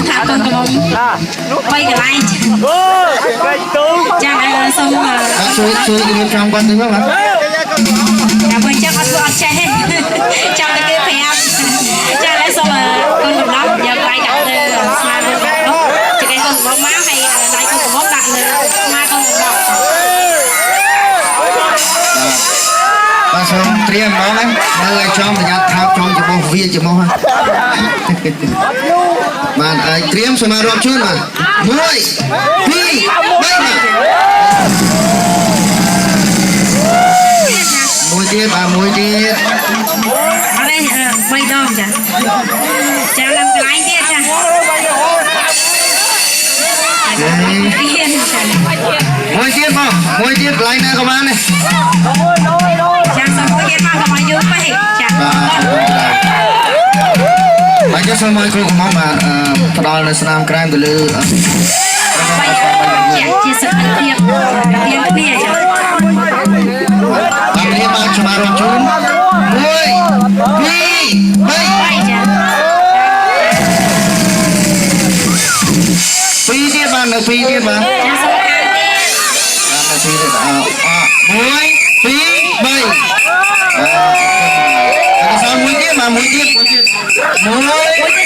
ថាកូនកមុំ3កន្លែងចាសូមជួយរៀបចំគាត់ទៅបាទចាំមើលចឹងអត់ធ្វើអត់ចេះចាំតែគេប្រាប់ចាហើយសូមកូនកំឡុងយកដៃដាក់លើស្មាកូនកំឡុងចង្កេះកូនកំឡុងមកហើយដៃកូនកំឡុងដាក់លើស្មាកូនកំឡុងបាទសូមត្រៀមហ្មងណានៅឲ្យចំប្រយ័ត្នថោកចំចំពោះវាចំពោះបាទឲ្យត្រៀមសូមរាប់ជូនបាទ1 2 3បាទមួយទៀតបាទមួយទៀតអរេ3ដងចាចាំឡើងកន្លែងទៀតចាមួយទៀតបងមួយទៀតកន្លែងណាក៏បានដែរចាំសូមមួយទៀតមកកុំឲ្យយូរពេកចាបាទចុះសូមឲ្យគ្រូកំងបាទផ្ដល់នៅស្នាមក្រែមទៅលើជាសកម្មភាពទៀងគ្នាចាបាទនេះមកច្បាស់រំជូន1 2 3ចាពីរទៀតបាទនៅពីរទៀតបាទចាសូមអានទៀតនៅពីរទៀត1 2 3អឺសាមួយទៀតបាទមួយទៀតមួយ